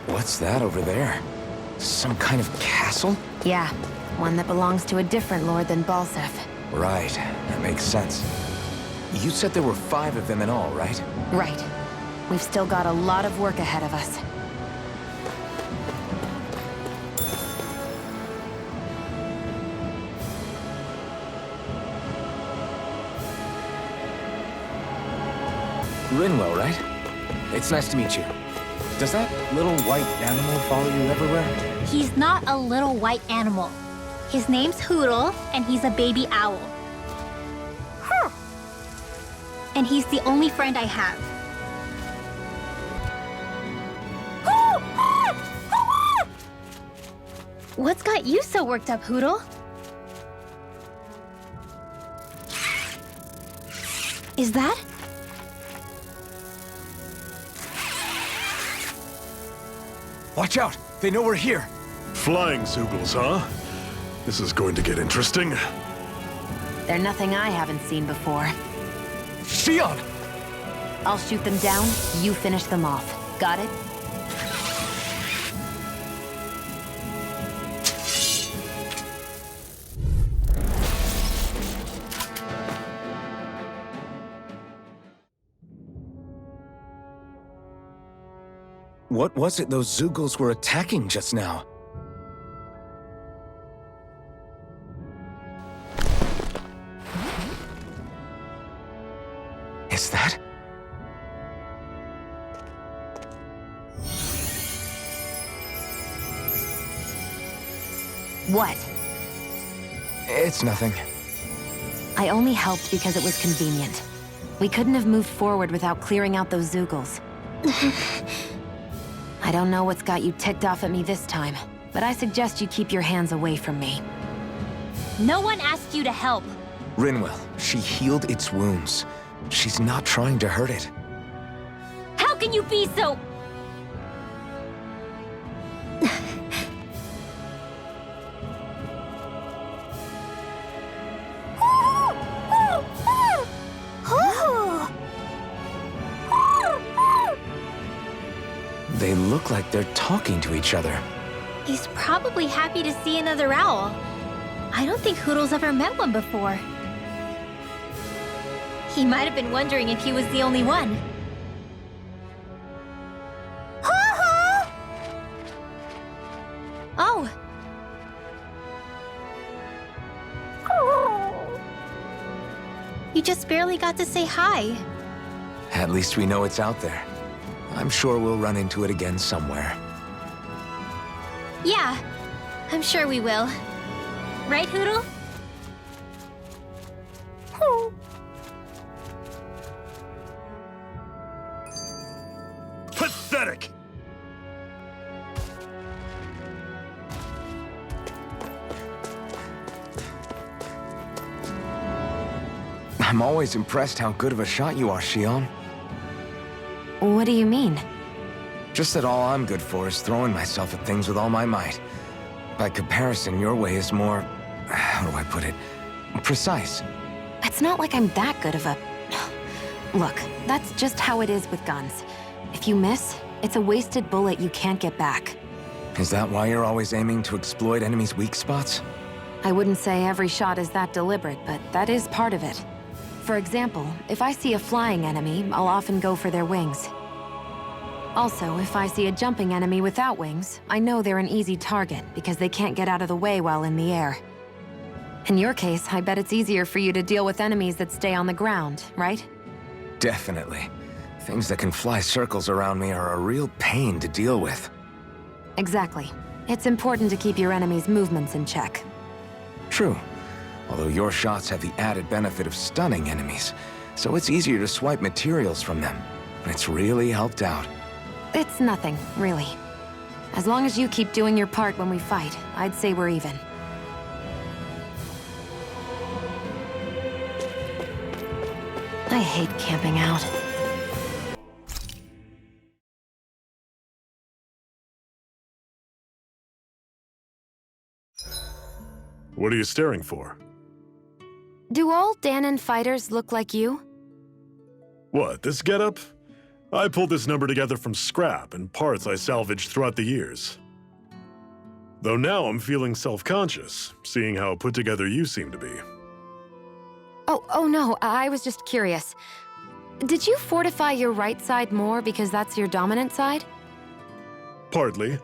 What's that over there? Some kind of castle? Yeah, one that belongs to a different lord than Balsef. Right, that makes sense. You said there were 5 of them in all, right? Right. We've still got a lot of work ahead of us. Rinwell, right? It's nice to meet you. Does that little white animal follow you everywhere? He's not a little white animal. His name's Hootle, and he's a baby owl. And he's the only friend I have. What's got you so worked up, Hootle? Is that? Watch out! They know we're here! Flying Zoogles, huh? This is going to get interesting. They're nothing I haven't seen before. Xion! I'll shoot them down, you finish them off. Got it? What was it those Zoogles were attacking just now? Is that? What? It's nothing. I only helped because it was convenient. We couldn't have moved forward without clearing out those Zoogles. I don't know what's got you ticked off at me this time, but I suggest you keep your hands away from me. No one asked you to help. Rinwell, she healed its wounds. She's not trying to hurt it. How can you be so... They look like they're talking to each other. He's probably happy to see another owl. I don't think Hootle's ever met one before. He might have been wondering if he was the only one. Oh. You just barely got to say hi. At least we know it's out there. I'm sure we'll run into it again somewhere. Yeah, I'm sure we will. Right, Hootle? Pathetic! I'm always impressed how good of a shot you are, Xion. What do you mean? Just that all I'm good for is throwing myself at things with all my might. By comparison, your way is more... how do I put it? Precise. It's not like I'm that good of a... Look, that's just how it is with guns. If you miss, it's a wasted bullet you can't get back. Is that why you're always aiming to exploit enemies' weak spots? I wouldn't say every shot is that deliberate, but that is part of it. For example, if I see a flying enemy, I'll often go for their wings. Also, if I see a jumping enemy without wings, I know they're an easy target because they can't get out of the way while in the air. In your case, I bet it's easier for you to deal with enemies that stay on the ground, right? Definitely. Things that can fly circles around me are a real pain to deal with. Exactly. It's important to keep your enemy's movements in check. True. Although your shots have the added benefit of stunning enemies, so it's easier to swipe materials from them. It's really helped out. It's nothing, really. As long as you keep doing your part when we fight, I'd say we're even. I hate camping out. What are you staring for? Do all Danon fighters look like you? What, this getup? I pulled this number together from scrap and parts I salvaged throughout the years. Though now I'm feeling self-conscious, seeing how put together you seem to be. Oh no, I was just curious. Did you fortify your right side more because that's your dominant side? Partly,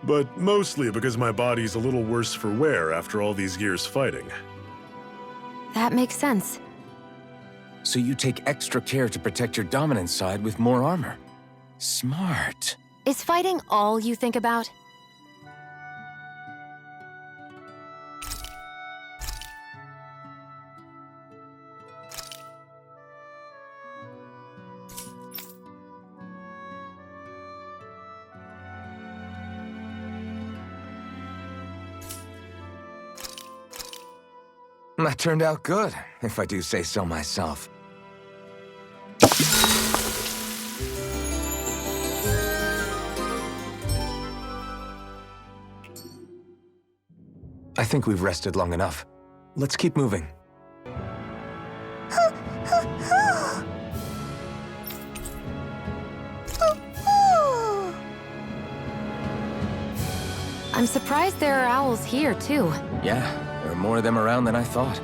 but mostly because my body's a little worse for wear after all these years fighting. That makes sense. So you take extra care to protect your dominant side with more armor. Smart. Is fighting all you think about? That turned out good, if I do say so myself. I think we've rested long enough. Let's keep moving. I'm surprised there are owls here, too. Yeah, there are more of them around than I thought.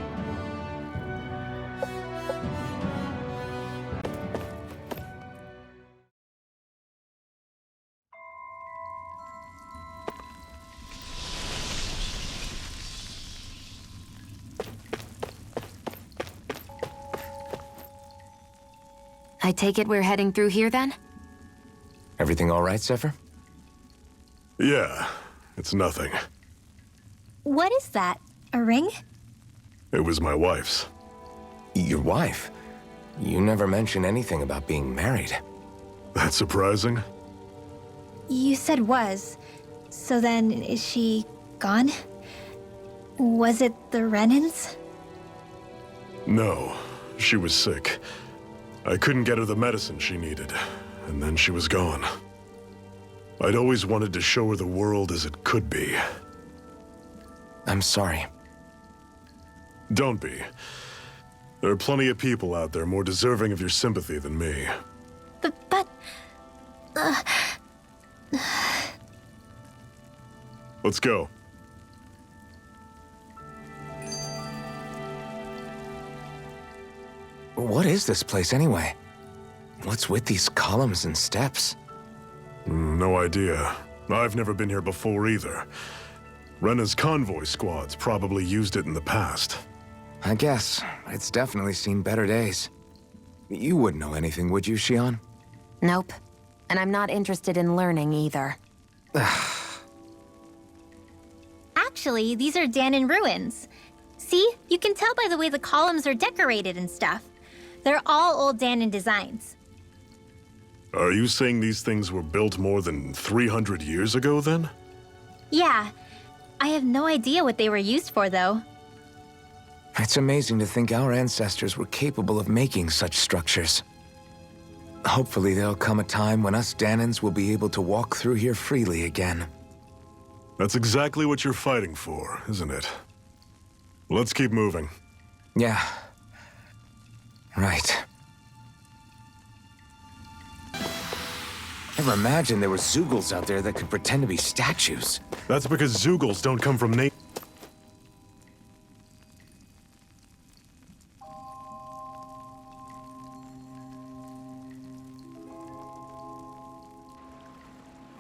I take it we're heading through here, then? Everything all right, Zephyr? Yeah, it's nothing. What is that? A ring? It was my wife's. Your wife? You never mentioned anything about being married. That's surprising? You said was. So then, is she gone? Was it the Renans? No, she was sick. I couldn't get her the medicine she needed, and then she was gone. I'd always wanted to show her the world as it could be. I'm sorry. Don't be. There are plenty of people out there more deserving of your sympathy than me. But... Let's go. What is this place anyway? What's with these columns and steps? No idea. I've never been here before either. Rena's convoy squads probably used it in the past. I guess. It's definitely seen better days. You wouldn't know anything, would you, Xion? Nope. And I'm not interested in learning either. Actually, these are Danon ruins. See? You can tell by the way the columns are decorated and stuff. They're all old Danon designs. Are you saying these things were built more than 300 years ago, then? Yeah. I have no idea what they were used for, though. It's amazing to think our ancestors were capable of making such structures. Hopefully there'll come a time when us Danons will be able to walk through here freely again. That's exactly what you're fighting for, isn't it? Let's keep moving. Yeah. Right. Never imagined there were Zeugles out there that could pretend to be statues. That's because Zeugles don't come from nature.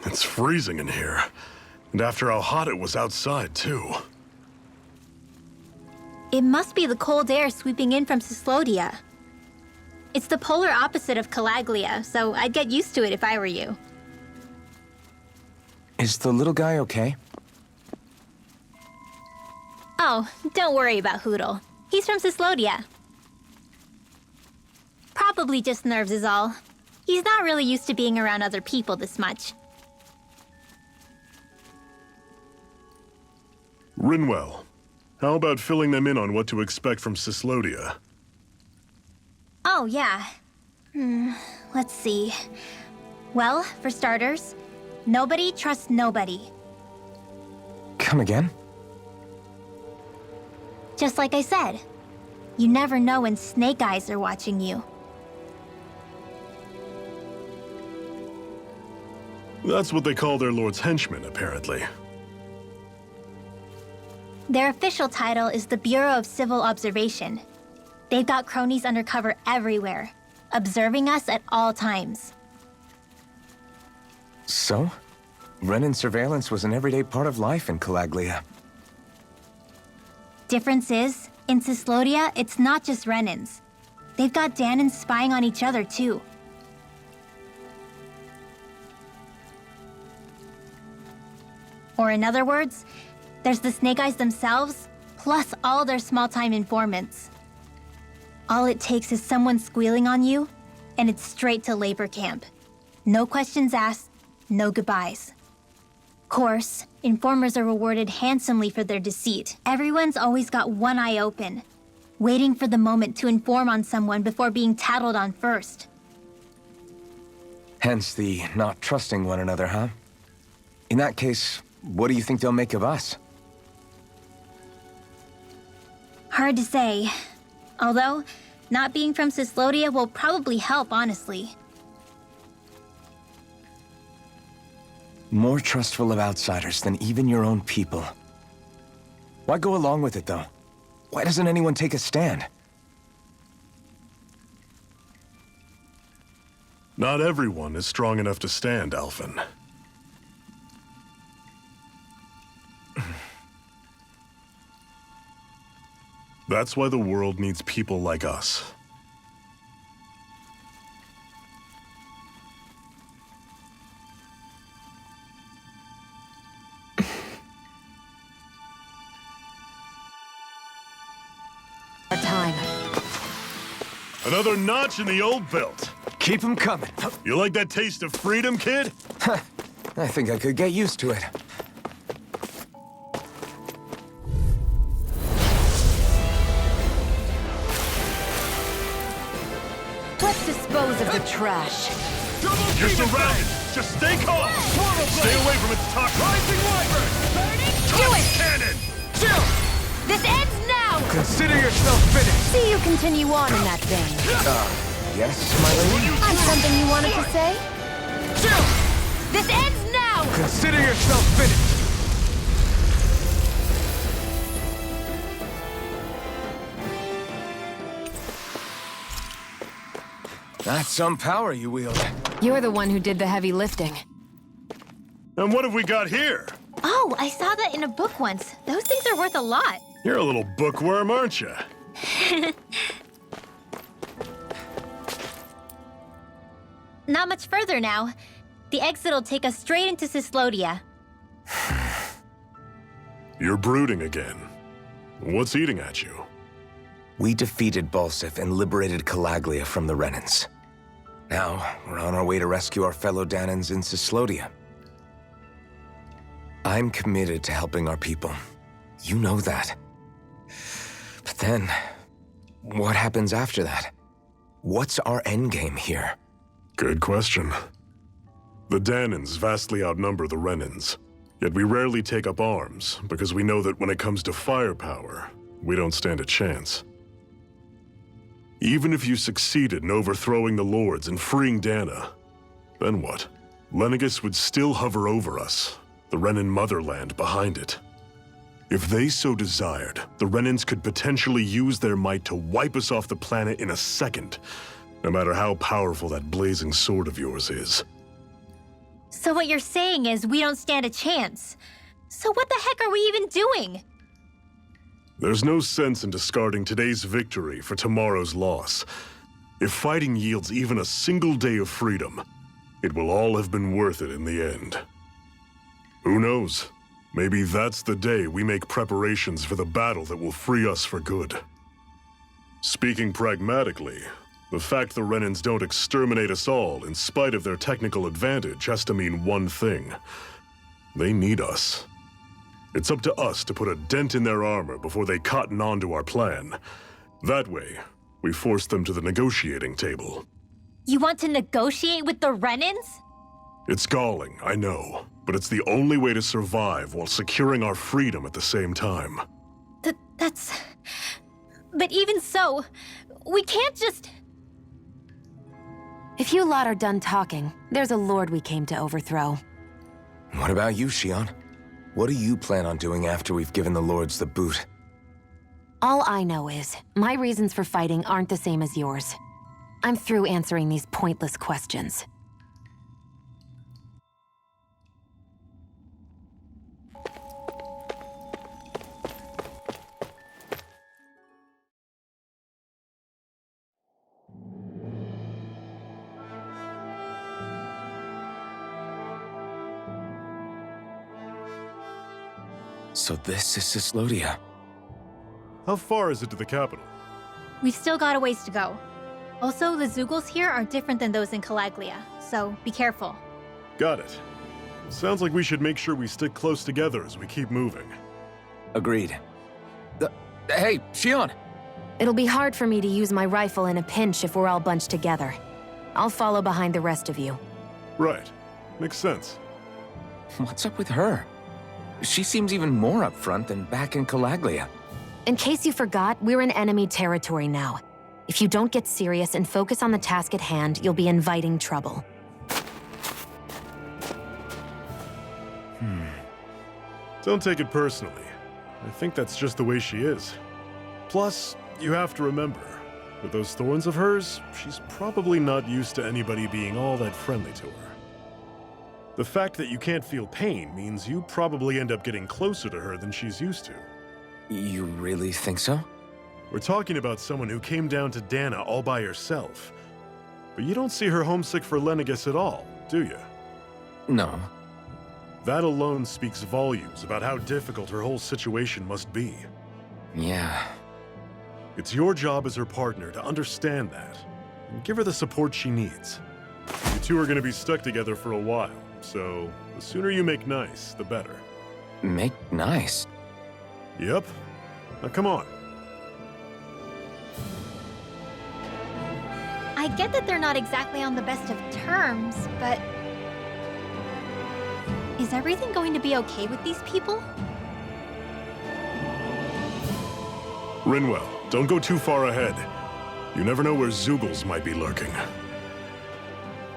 It's freezing in here. And after how hot it was outside, too. It must be the cold air sweeping in from Cyslodia. It's the polar opposite of Calaglia, so I'd get used to it if I were you. Is the little guy okay? Oh, don't worry about Hootle. He's from Cyslodia. Probably just nerves is all. He's not really used to being around other people this much. Rinwell, how about filling them in on what to expect from Cyslodia? Oh, yeah. Let's see. Well, for starters, nobody trusts nobody. Come again? Just like I said, you never know when Snake Eyes are watching you. That's what they call their lord's henchmen, apparently. Their official title is the Bureau of Civil Observation. They've got cronies undercover everywhere, observing us at all times. So? Renan surveillance was an everyday part of life in Calaglia. Difference is, in Cyslodia, it's not just Renans. They've got Danans spying on each other, too. Or in other words, there's the Snake Eyes themselves, plus all their small-time informants. All it takes is someone squealing on you, and it's straight to labor camp. No questions asked, no goodbyes. Course, informers are rewarded handsomely for their deceit. Everyone's always got one eye open, waiting for the moment to inform on someone before being tattled on first. Hence the not trusting one another, huh? In that case, what do you think they'll make of us? Hard to say. Although, not being from Cyslodia will probably help, honestly. More trustful of outsiders than even your own people. Why go along with it, though? Why doesn't anyone take a stand? Not everyone is strong enough to stand, Alphen. That's why the world needs people like us. Our time. Another notch in the old belt. Keep 'em coming. You like that taste of freedom, kid? I think I could get used to it. Let's dispose of the trash. You're surrounded. Just stay calm. Stay away from its toxic. Rising Wyvern! Do it! Cannon! Chill! This ends now! Consider yourself finished. See you continue on in that vein. Yes, my lady? On something you wanted to say? Chill! This ends now! Consider yourself finished. That's some power you wield. You're the one who did the heavy lifting. And what have we got here? Oh, I saw that in a book once. Those things are worth a lot. You're a little bookworm, aren't you? Not much further now. The exit'll take us straight into Cyslodia. You're brooding again. What's eating at you? We defeated Balsif and liberated Calaglia from the Renans. Now, we're on our way to rescue our fellow Danans in Cyslodia. I'm committed to helping our people. You know that. But then, what happens after that? What's our endgame here? Good question. The Danans vastly outnumber the Renans, yet we rarely take up arms because we know that when it comes to firepower, we don't stand a chance. Even if you succeeded in overthrowing the Lords and freeing Dana, then what? Lenegis would still hover over us, the Renan motherland behind it. If they so desired, the Renans could potentially use their might to wipe us off the planet in a second, no matter how powerful that blazing sword of yours is. So what you're saying is we don't stand a chance. So what the heck are we even doing? There's no sense in discarding today's victory for tomorrow's loss. If fighting yields even a single day of freedom, it will all have been worth it in the end. Who knows? Maybe that's the day we make preparations for the battle that will free us for good. Speaking pragmatically, the fact the Renans don't exterminate us all in spite of their technical advantage has to mean one thing. They need us. It's up to us to put a dent in their armor before they cotton on to our plan. That way, we force them to the negotiating table. You want to negotiate with the Renans? It's galling, I know, but it's the only way to survive while securing our freedom at the same time. That's... But even so, we can't just... If you lot are done talking, there's a lord we came to overthrow. What about you, Shion? What do you plan on doing after we've given the Lords the boot? All I know is, my reasons for fighting aren't the same as yours. I'm through answering these pointless questions. So this is Cislodia. How far is it to the capital? We've still got a ways to go. Also, the Zeugles here are different than those in Calaglia, so be careful. Got it. Sounds like we should make sure we stick close together as we keep moving. Agreed. Hey, Shion! It'll be hard for me to use my rifle in a pinch if we're all bunched together. I'll follow behind the rest of you. Right. Makes sense. What's up with her? She seems even more upfront than back in Calaglia. In case you forgot, we're in enemy territory now. If you don't get serious and focus on the task at hand, you'll be inviting trouble. Don't take it personally. I think that's just the way she is. Plus, you have to remember, with those thorns of hers, she's probably not used to anybody being all that friendly to her. The fact that you can't feel pain means you probably end up getting closer to her than she's used to. You really think so? We're talking about someone who came down to Dana all by herself. But you don't see her homesick for Lenegis at all, do you? No. That alone speaks volumes about how difficult her whole situation must be. Yeah. It's your job as her partner to understand that, and give her the support she needs. You two are going to be stuck together for a while, so the sooner you make nice, the better. Make nice? Yep. Now come on. I get that they're not exactly on the best of terms, but... is everything going to be okay with these people? Rinwell, don't go too far ahead. You never know where Zeugles might be lurking.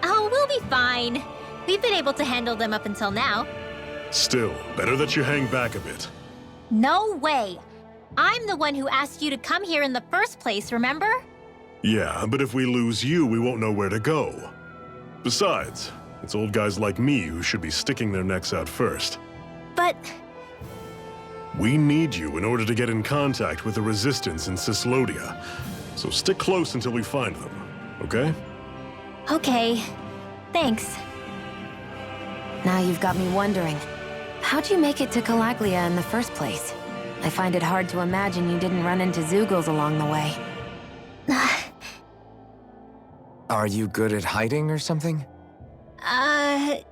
Oh, we'll be fine. We've been able to handle them up until now. Still, better that you hang back a bit. No way! I'm the one who asked you to come here in the first place, remember? Yeah, but if we lose you, we won't know where to go. Besides, it's old guys like me who should be sticking their necks out first. But... we need you in order to get in contact with the Resistance in Cislodia. So stick close until we find them, okay? okay. Thanks. Now you've got me wondering, how'd you make it to Calaglia in the first place? I find it hard to imagine you didn't run into Zeugles along the way. Are you good at hiding or something?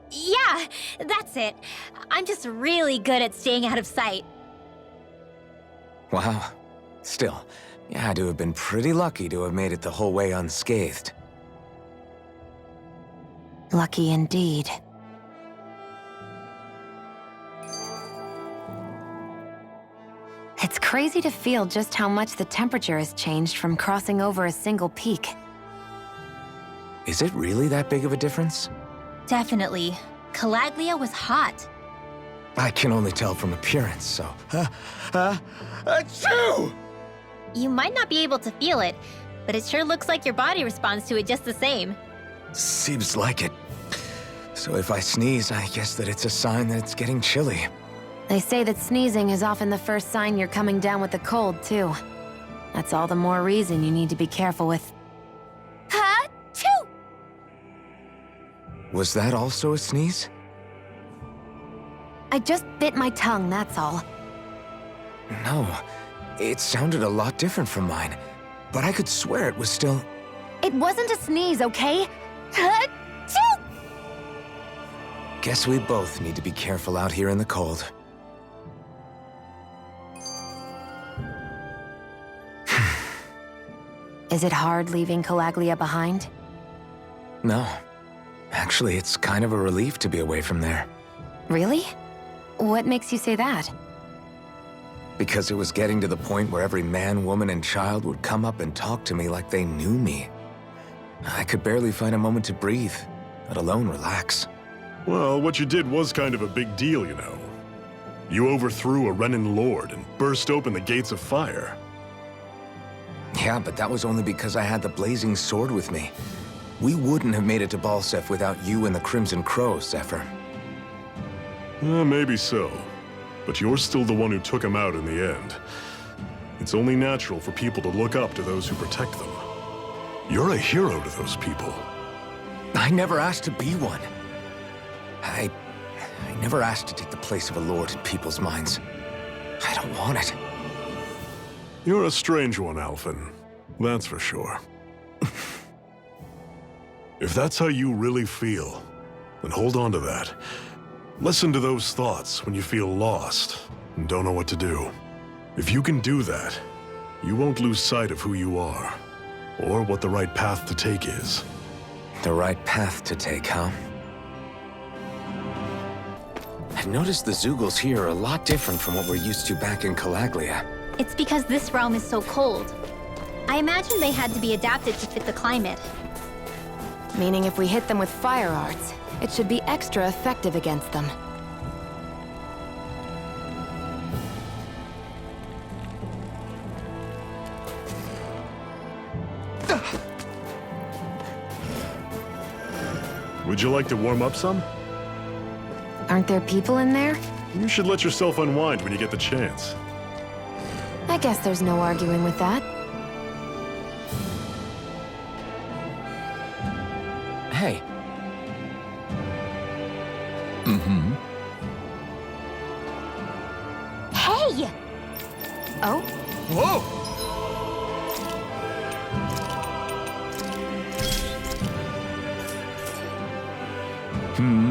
Yeah, that's it. I'm just really good at staying out of sight. Wow. Still, you had to have been pretty lucky to have made it the whole way unscathed. Lucky indeed. It's crazy to feel just how much the temperature has changed from crossing over a single peak. Is it really that big of a difference? Definitely. Calaglia was hot. I can only tell from appearance, so... Achoo! You might not be able to feel it, but it sure looks like your body responds to it just the same. Seems like it. So if I sneeze, I guess that it's a sign that it's getting chilly. They say that sneezing is often the first sign you're coming down with the cold, too. That's all the more reason you need to be careful with... Ha-choo! Was that also a sneeze? I just bit my tongue, that's all. No, it sounded a lot different from mine, but I could swear it was still... It wasn't a sneeze, okay? Ha-choo! Guess we both need to be careful out here in the cold. Is it hard leaving Calaglia behind? No. Actually, it's kind of a relief to be away from there. Really? What makes you say that? Because it was getting to the point where every man, woman, and child would come up and talk to me like they knew me. I could barely find a moment to breathe, let alone relax. Well, what you did was kind of a big deal, you know. You overthrew a Renan lord and burst open the gates of fire. Yeah, but that was only because I had the blazing sword with me. We wouldn't have made it to Balsef without you and the Crimson Crows, Zephyr. Maybe so. But you're still the one who took him out in the end. It's only natural for people to look up to those who protect them. You're a hero to those people. I never asked to be one. I never asked to take the place of a lord in people's minds. I don't want it. You're a strange one, Alphen. That's for sure. If that's how you really feel, then hold on to that. Listen to those thoughts when you feel lost and don't know what to do. If you can do that, you won't lose sight of who you are, or what the right path to take is. The right path to take, huh? I've noticed the Zeugles here are a lot different from what we're used to back in Calaglia. It's because this realm is so cold. I imagine they had to be adapted to fit the climate. Meaning if we hit them with fire arts, it should be extra effective against them. Would you like to warm up some? Aren't there people in there? You should let yourself unwind when you get the chance. I guess there's no arguing with that. Hey. Hey! Oh? Whoa!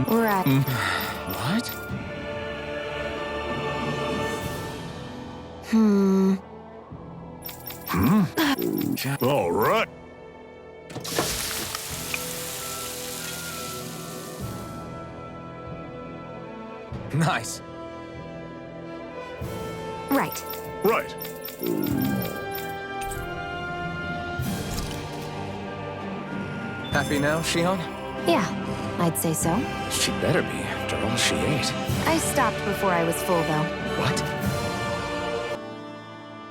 We're at... What? All right. Nice. Right. Right. Happy now, Shion? Yeah, I'd say so. She better be, after all she ate. I stopped before I was full, though. What?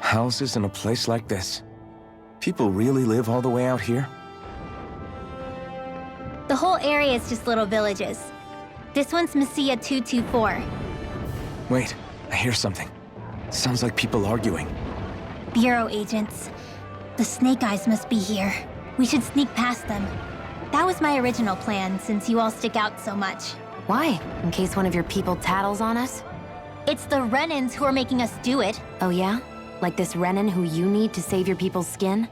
Houses in a place like this? People really live all the way out here? The whole area is just little villages. This one's Messia 224. Wait, I hear something. Sounds like people arguing. Bureau agents. The Snake Eyes must be here. We should sneak past them. That was my original plan, since you all stick out so much. Why? In case one of your people tattles on us? It's the Renans who are making us do it. Oh yeah? Like this Renan who you need to save your people's skin?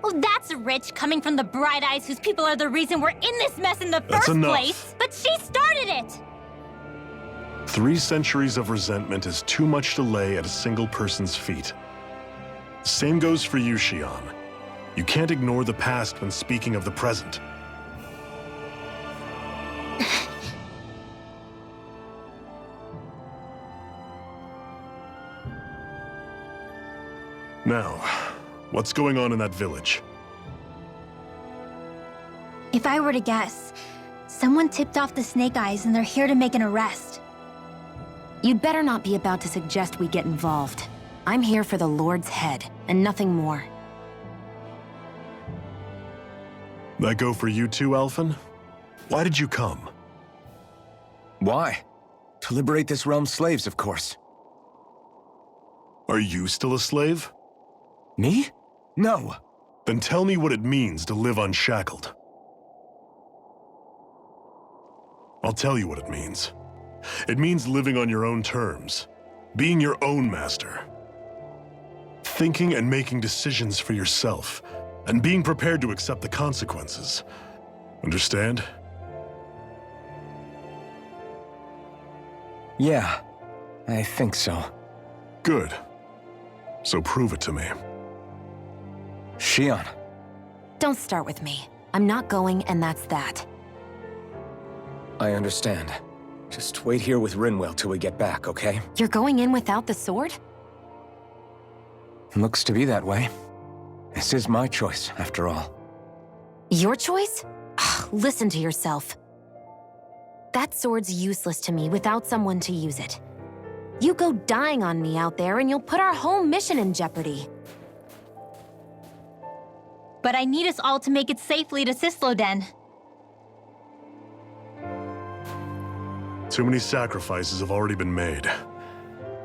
Oh, that's rich, coming from the Bright Eyes whose people are the reason we're in this mess in the first enough. place. But she started it! 3 centuries of resentment is too much to lay at a single person's feet. Same goes for you, Shion. You can't ignore the past when speaking of the present. Now, what's going on in that village? If I were to guess, someone tipped off the Snake Eyes and they're here to make an arrest. You'd better not be about to suggest we get involved. I'm here for the Lord's head, and nothing more. That go for you too, Alphen? Why did you come? Why? To liberate this realm's slaves, of course. Are you still a slave? Me? No. Then tell me what it means to live unshackled. I'll tell you what it means. It means living on your own terms, being your own master, thinking and making decisions for yourself, and being prepared to accept the consequences. Understand? Yeah, I think so. Good. So prove it to me. Shion. Don't start with me. I'm not going, and that's that. I understand. Just wait here with Rinwell till we get back, okay? You're going in without the sword? Looks to be that way. This is my choice, after all. Your choice? Listen to yourself. That sword's useless to me without someone to use it. You go dying on me out there and you'll put our whole mission in jeopardy. But I need us all to make it safely to Sisloden. Too many sacrifices have already been made.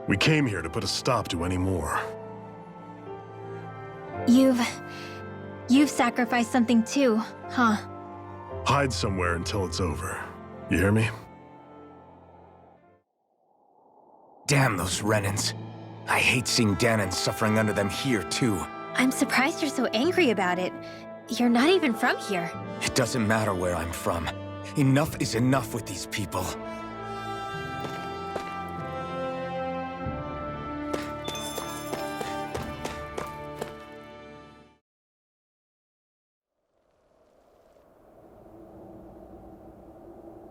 We came here to put a stop to any more. You've sacrificed something too, huh? Hide somewhere until it's over. You hear me? Damn those Renans. I hate seeing Danon suffering under them here, too. I'm surprised you're so angry about it. You're not even from here. It doesn't matter where I'm from. Enough is enough with these people.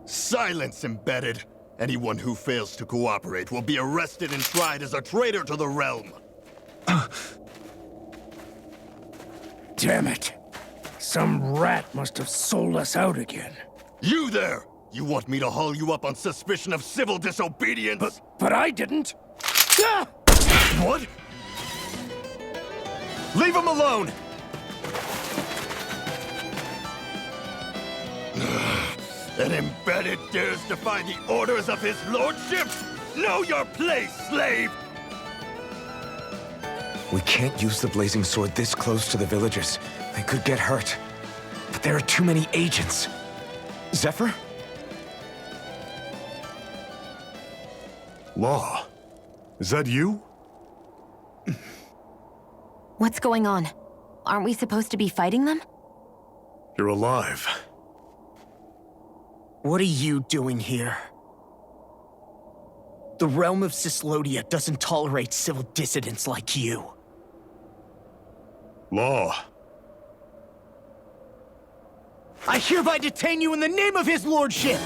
Silence, Embedded! Anyone who fails to cooperate will be arrested and tried as a traitor to the realm. Damn it. Some rat must have sold us out again. You there! You want me to haul you up on suspicion of civil disobedience? But I didn't. Ah! What? Leave him alone! An Embedded dares defy the orders of his lordship? Know your place, slave! We can't use the blazing sword this close to the villagers. They could get hurt. But there are too many agents. Zephyr? Law, is that you? What's going on? Aren't we supposed to be fighting them? You're alive. What are you doing here? The realm of Sislodia doesn't tolerate civil dissidents like you. Law. I hereby detain you in the name of his lordship!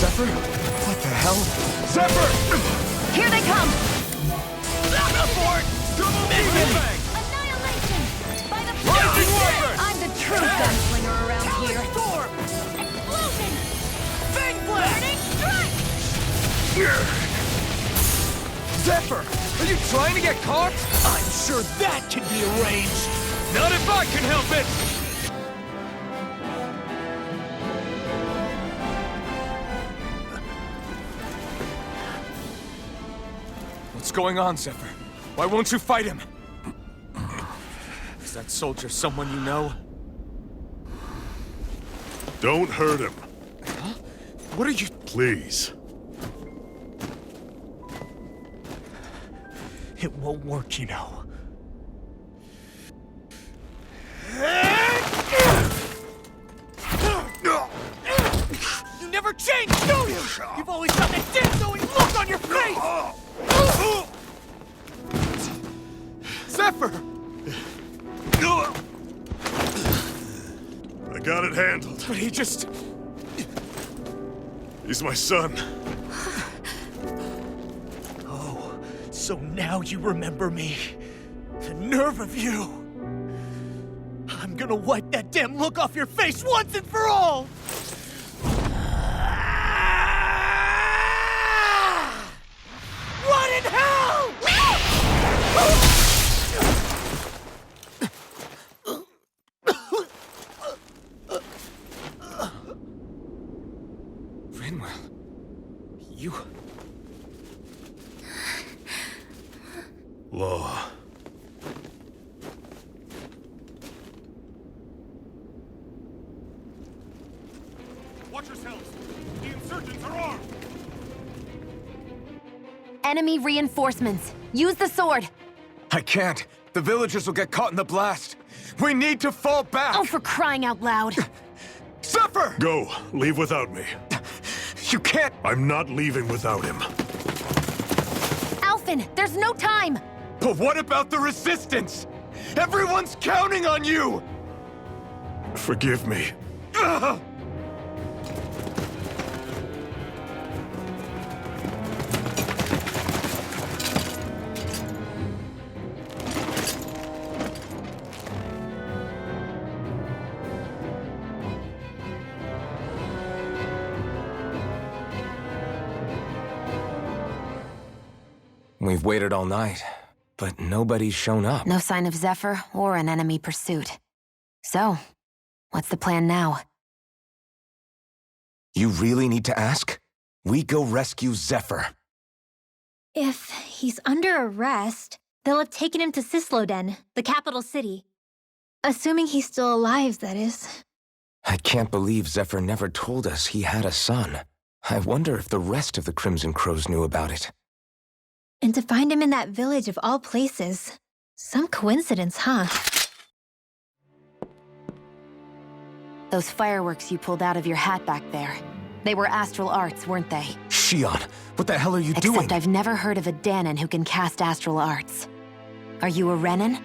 Zephyr? What the hell? Zephyr! Here they come! Annihilation! By the Rising Warrior! I'm the true gunslinger around here. explosion! Fang Burning Strike! Zephyr! Are you trying to get caught? I'm sure that can be arranged! Not if I can help it! What's going on, Zephyr? Why won't you fight him? Is that soldier someone you know? Don't hurt him, Huh? What are you... please. It won't work, you know. You never change, do you? You've always got that dead-knowing look on your face! Zephyr! I got it handled. But he just... He's my son. Oh, so now you remember me. The nerve of you! I'm gonna wipe that damn look off your face once and for all! Run in hell! Rinwell... You... Law. Watch yourselves! The insurgents are armed! Enemy reinforcements. Use the sword. I can't. The villagers will get caught in the blast. We need to fall back! Oh, for crying out loud. Zephyr! Go. Leave without me. You can't... I'm not leaving without him. Alphen, there's no time. But what about the resistance? Everyone's counting on you! Forgive me. Ugh! We've waited all night, but nobody's shown up. No sign of Zephyr or an enemy pursuit. So, what's the plan now? You really need to ask? We go rescue Zephyr. If he's under arrest, they'll have taken him to Cisloden, the capital city. Assuming he's still alive, that is. I can't believe Zephyr never told us he had a son. I wonder if the rest of the Crimson Crows knew about it. And to find him in that village of all places. Some coincidence, huh? Those fireworks you pulled out of your hat back there. They were astral arts, weren't they? Shion, what the hell are you doing? Except I've never heard of a Danon who can cast astral arts. Are you a Renan?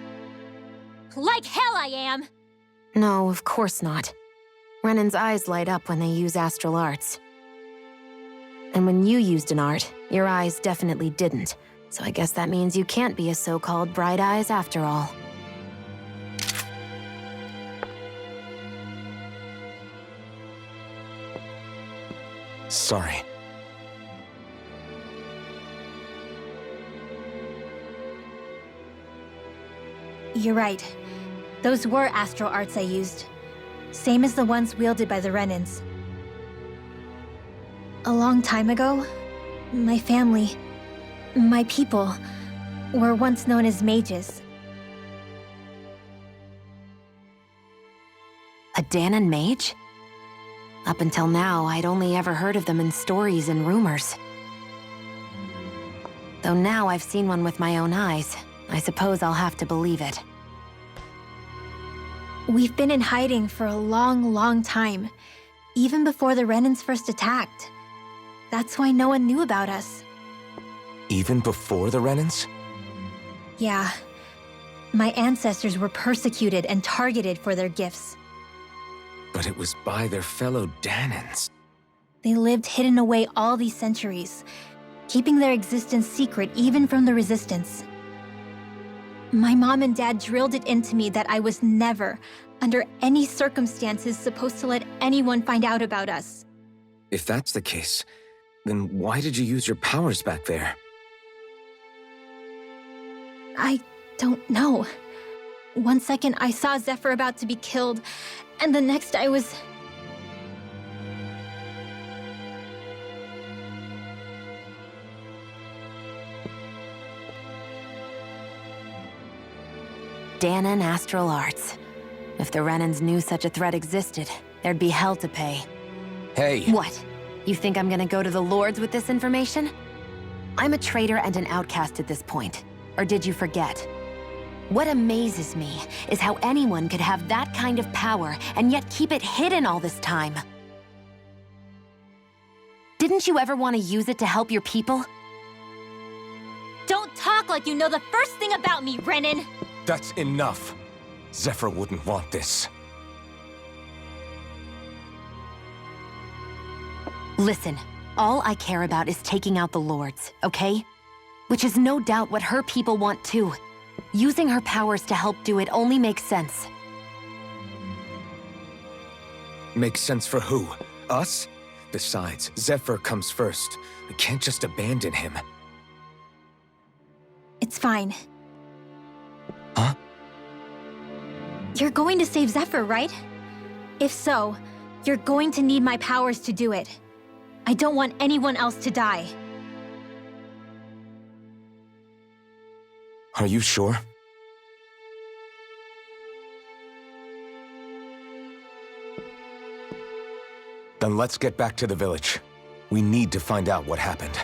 Like hell I am! No, of course not. Renan's eyes light up when they use astral arts. And when you used an art, your eyes definitely didn't. So I guess that means you can't be a so-called bright eyes after all. Sorry. You're right. Those were astral arts I used. Same as the ones wielded by the Renans. A long time ago, my family, my people, were once known as mages. A Danon mage? Up until now, I'd only ever heard of them in stories and rumors. Though now I've seen one with my own eyes, I suppose I'll have to believe it. We've been in hiding for a long, long time, even before the Renans first attacked. That's why no one knew about us. Even before the Renans? Yeah. My ancestors were persecuted and targeted for their gifts. But it was by their fellow Danons. They lived hidden away all these centuries, keeping their existence secret even from the Resistance. My mom and dad drilled it into me that I was never, under any circumstances, supposed to let anyone find out about us. If that's the case, then why did you use your powers back there? I don't know. One second I saw Zephyr about to be killed, and the next I was... Danon astral arts. If the Renans knew such a threat existed, there'd be hell to pay. Hey! What? You think I'm gonna go to the Lords with this information? I'm a traitor and an outcast at this point. Or did you forget? What amazes me is how anyone could have that kind of power and yet keep it hidden all this time. Didn't you ever want to use it to help your people? Don't talk like you know the first thing about me, Renan! That's enough. Zephyr wouldn't want this. Listen, all I care about is taking out the Lords, okay? Which is no doubt what her people want too. Using her powers to help do it only makes sense. Makes sense for who? Us? Besides, Zephyr comes first. We can't just abandon him. It's fine. Huh? You're going to save Zephyr, right? If so, you're going to need my powers to do it. I don't want anyone else to die. Are you sure? Then let's get back to the village. We need to find out what happened.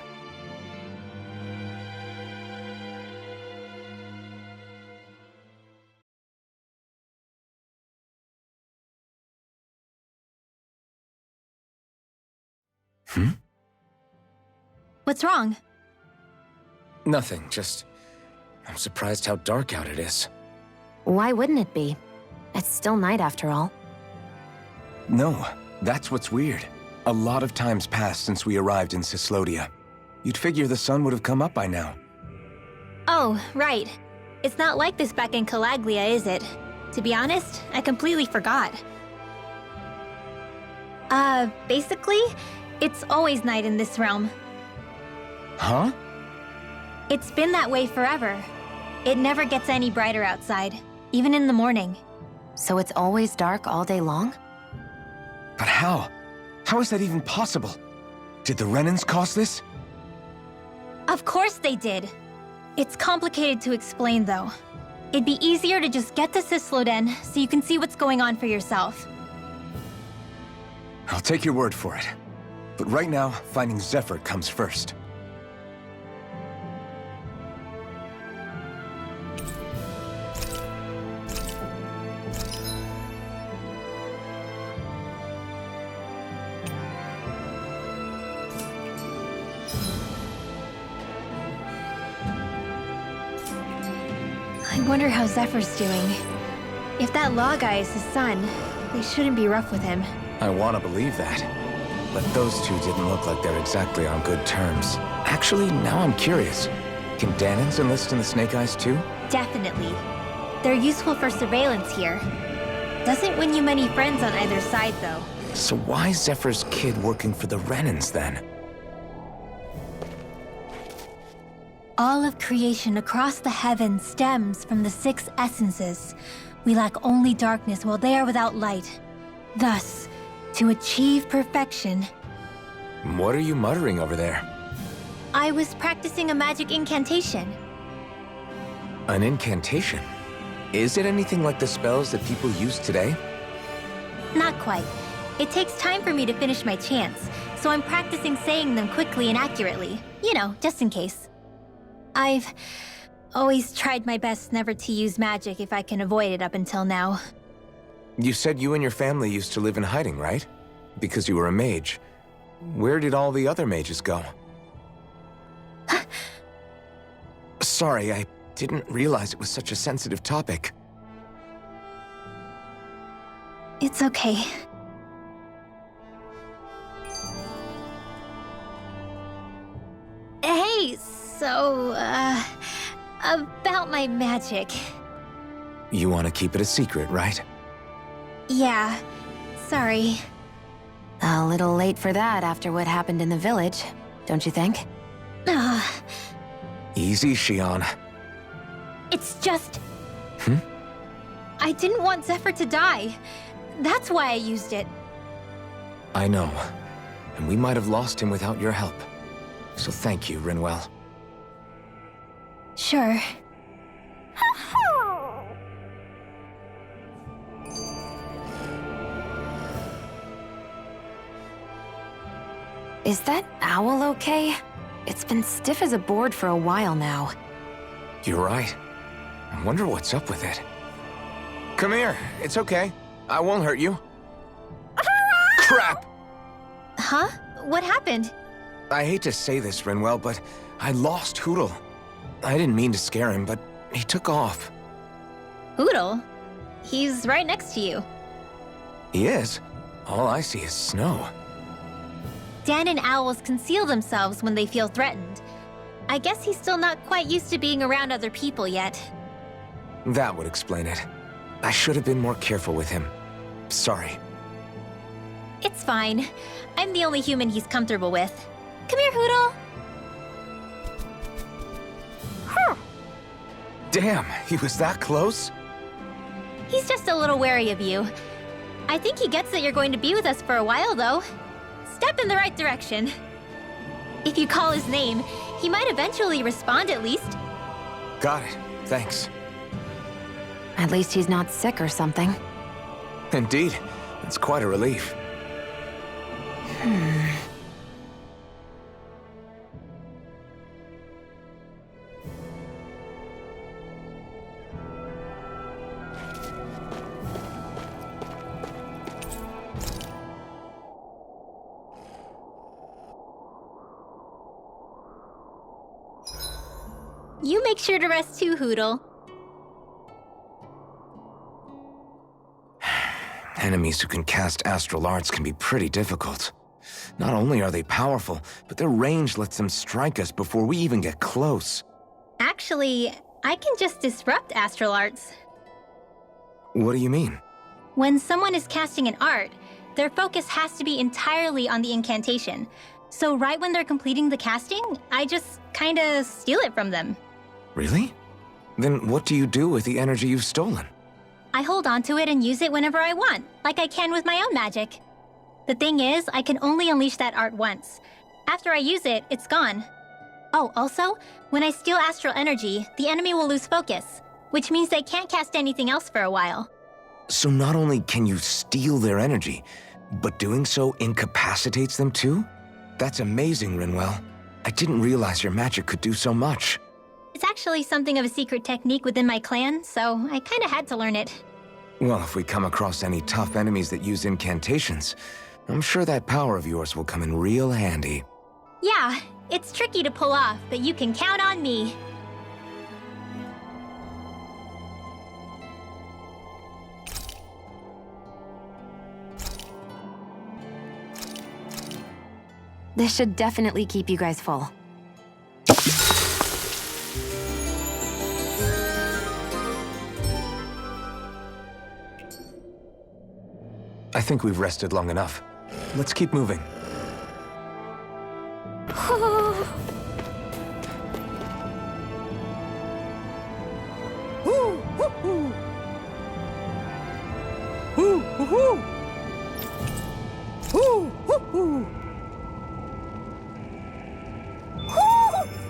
What's wrong? Nothing, just... I'm surprised how dark out it is. Why wouldn't it be? It's still night after all. No, that's what's weird. A lot of time's passed since we arrived in Cislodia. You'd figure the sun would have come up by now. Oh, right. It's not like this back in Calaglia, is it? To be honest, I completely forgot. Basically, it's always night in this realm. Huh? It's been that way forever. It never gets any brighter outside, even in the morning. So it's always dark all day long? But how? How is that even possible? Did the Renans cause this? Of course they did. It's complicated to explain, though. It'd be easier to just get to Sisloden so you can see what's going on for yourself. I'll take your word for it. But right now, finding Zephyr comes first. I wonder how Zephyr's doing. If that law guy is his son, they shouldn't be rough with him. I want to believe that. But those two didn't look like they're exactly on good terms. Actually, now I'm curious. Can Danans enlist in the Snake Eyes too? Definitely. They're useful for surveillance here. Doesn't win you many friends on either side, though. So why is Zephyr's kid working for the Renans then? All of creation across the heavens stems from the 6 essences. We lack only darkness while they are without light. Thus, to achieve perfection... What are you muttering over there? I was practicing a magic incantation. An incantation? Is it anything like the spells that people use today? Not quite. It takes time for me to finish my chants, so I'm practicing saying them quickly and accurately. You know, just in case. I've always tried my best never to use magic if I can avoid it up until now. You said you and your family used to live in hiding, right? Because you were a mage. Where did all the other mages go? Sorry, I didn't realize it was such a sensitive topic. It's okay. Hey, so, about my magic. You want to keep it a secret, right? Yeah, sorry. A little late for that after what happened in the village, don't you think? Easy, Shion. It's just... I didn't want Zephyr to die. That's why I used it. I know. And we might have lost him without your help. So thank you, Rinwell. Sure. Is that owl okay? It's been stiff as a board for a while now. You're right. I wonder what's up with it. Come here. It's okay. I won't hurt you. Crap! Huh? What happened? I hate to say this, Rinwell, but I lost Hootle. I didn't mean to scare him, but he took off. Hootle? He's right next to you. He is? All I see is snow. Dan and owls conceal themselves when they feel threatened. I guess he's still not quite used to being around other people yet. That would explain it. I should have been more careful with him. Sorry. It's fine. I'm the only human he's comfortable with. Come here, Hootle. Damn, he was that close? He's just a little wary of you. I think he gets that you're going to be with us for a while, though. Step in the right direction. If you call his name, he might eventually respond at least. Got it. Thanks. At least he's not sick or something. Indeed. It's quite a relief. You make sure to rest too, Hootle. Enemies who can cast astral arts can be pretty difficult. Not only are they powerful, but their range lets them strike us before we even get close. Actually, I can just disrupt astral arts. What do you mean? When someone is casting an art, their focus has to be entirely on the incantation. So right when they're completing the casting, I just kinda steal it from them. Really? Then what do you do with the energy you've stolen? I hold on to it and use it whenever I want, like I can with my own magic. The thing is, I can only unleash that art once. After I use it, it's gone. Oh, also, when I steal astral energy, the enemy will lose focus, which means they can't cast anything else for a while. So not only can you steal their energy, but doing so incapacitates them too? That's amazing, Rinwell. I didn't realize your magic could do so much. It's actually something of a secret technique within my clan, so I kinda had to learn it. Well, if we come across any tough enemies that use incantations, I'm sure that power of yours will come in real handy. Yeah, it's tricky to pull off, but you can count on me. This should definitely keep you guys full. I think we've rested long enough. Let's keep moving.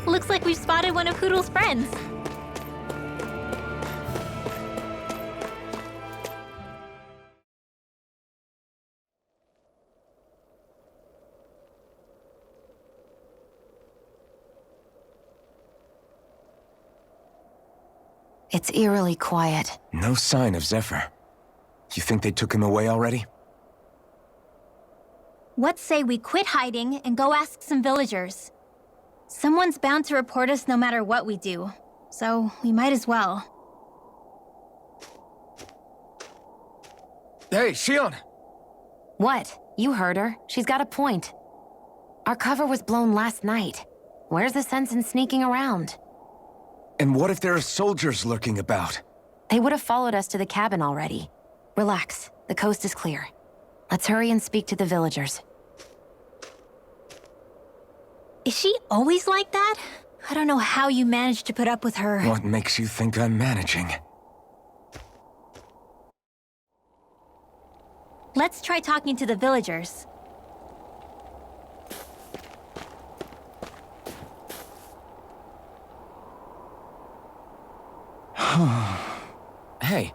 Looks like we've spotted one of Hoodle's friends. It's eerily quiet. No sign of Zephyr. You think they took him away already? What say we quit hiding and go ask some villagers? Someone's bound to report us no matter what we do, so we might as well. Hey, Shion! What? You heard her. She's got a point. Our cover was blown last night. Where's the sense in sneaking around? And what if there are soldiers lurking about? They would have followed us to the cabin already. Relax. The coast is clear. Let's hurry and speak to the villagers. Is she always like that? I don't know how you managed to put up with her. What makes you think I'm managing? Let's try talking to the villagers. Hey.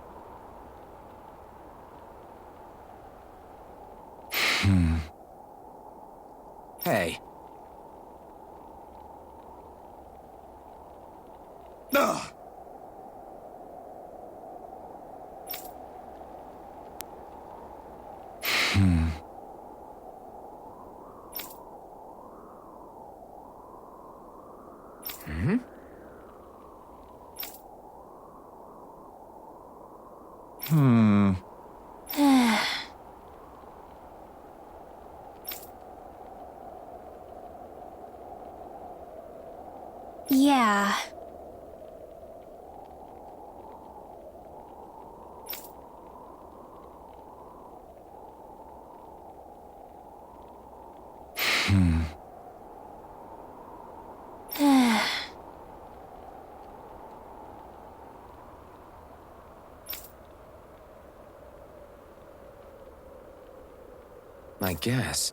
Hey. Ugh. Yeah. I guess.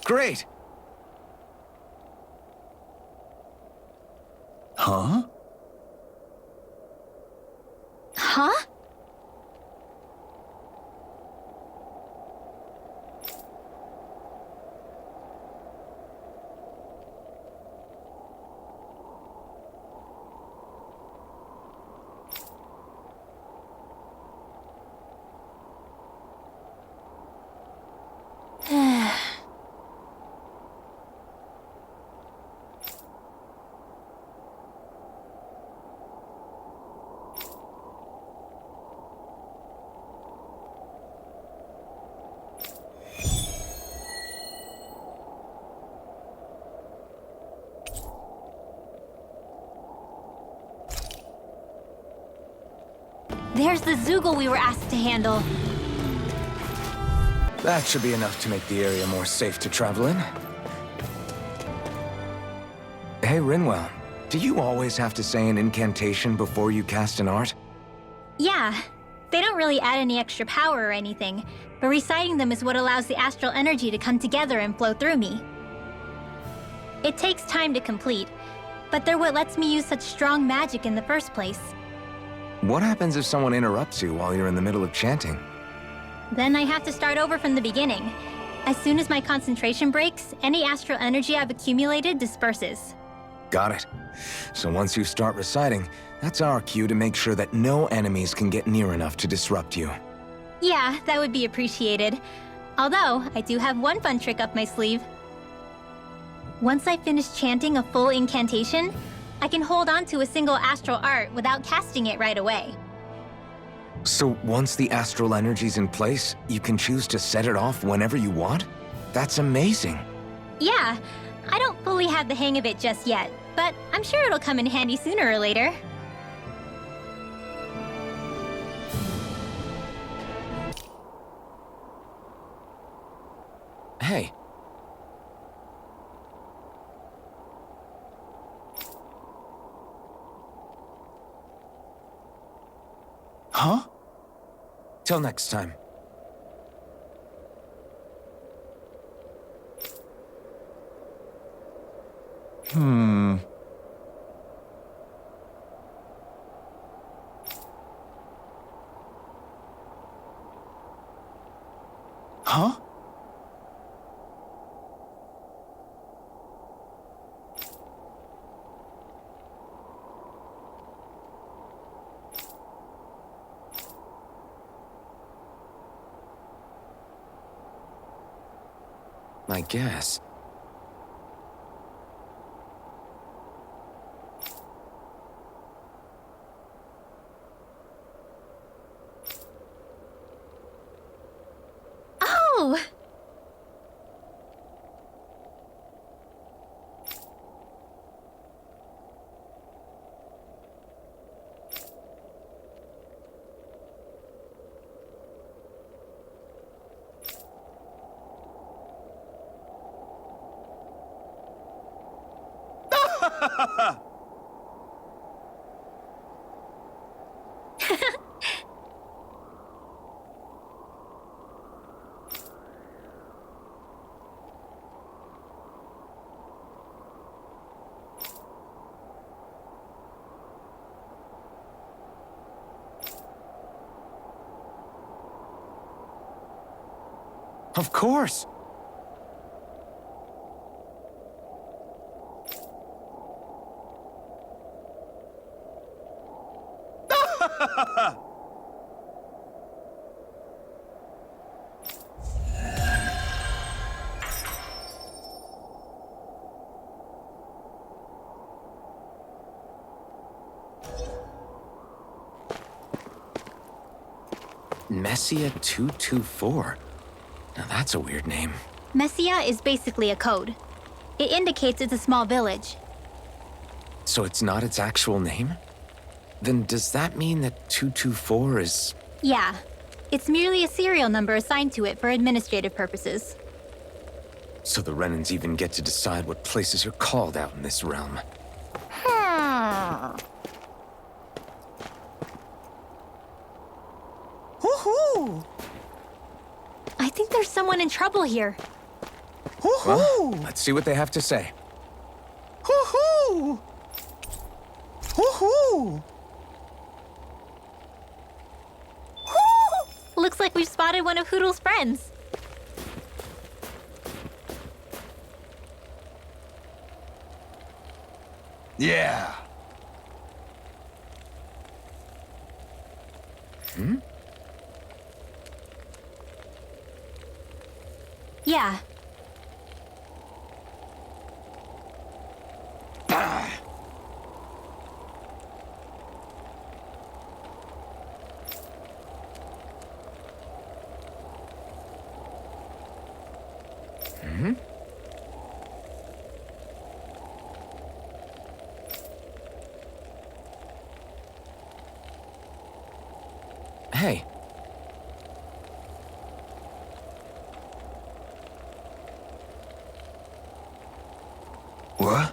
Great! Huh? Huh? There's the Zoogle we were asked to handle. That should be enough to make the area more safe to travel in. Hey, Rinwell, do you always have to say an incantation before you cast an art? Yeah, they don't really add any extra power or anything, but reciting them is what allows the astral energy to come together and flow through me. It takes time to complete, but they're what lets me use such strong magic in the first place. What happens if someone interrupts you while you're in the middle of chanting? Then I have to start over from the beginning. As soon as my concentration breaks, any astral energy I've accumulated disperses. Got it. So once you start reciting, that's our cue to make sure that no enemies can get near enough to disrupt you. Yeah, that would be appreciated. Although, I do have one fun trick up my sleeve. Once I finish chanting a full incantation, I can hold on to a single astral art without casting it right away. So once the astral energy's in place, you can choose to set it off whenever you want? That's amazing. Yeah, I don't fully have the hang of it just yet, but I'm sure it'll come in handy sooner or later. Hey. Huh? Till next time. Huh? I guess. Oh! Of course! Messia 224. Now that's a weird name. Messia is basically a code. It indicates it's a small village. So it's not its actual name? Then does that mean that 224 is... Yeah, it's merely a serial number assigned to it for administrative purposes. So the Renans even get to decide what places are called out in this realm. Woohoo! I think there's someone in trouble here. Well, let's see what they have to say. Woohoo! Woohoo! Looks like we've spotted one of Hoodle's friends. Yeah. Yeah. Hey. What?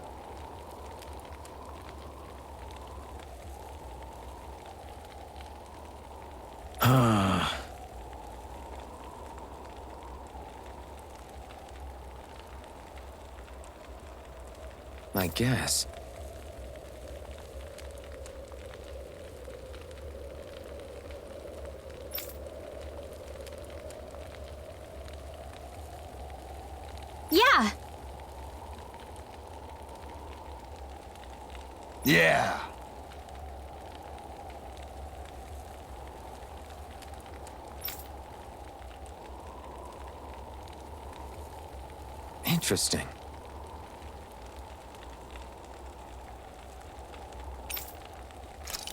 I guess. Yeah. Yeah. Interesting.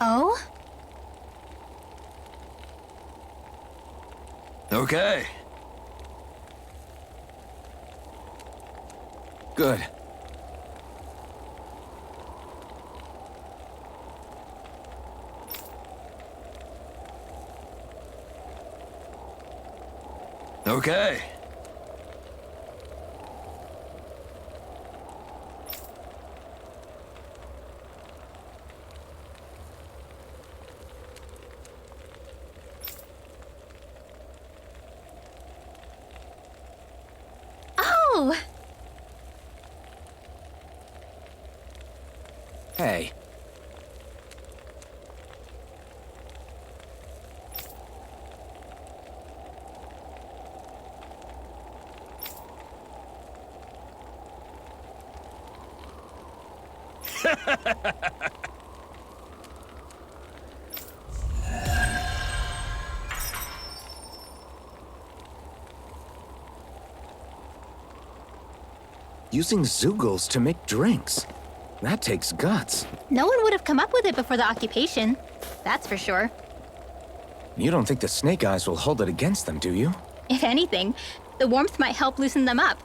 Oh? Okay. Good. Okay. Oh! Hey. Using Zoogles to make drinks. That takes guts. No one would have come up with it before the occupation. That's for sure. You don't think the Snake Eyes will hold it against them, do you? If anything, the warmth might help loosen them up.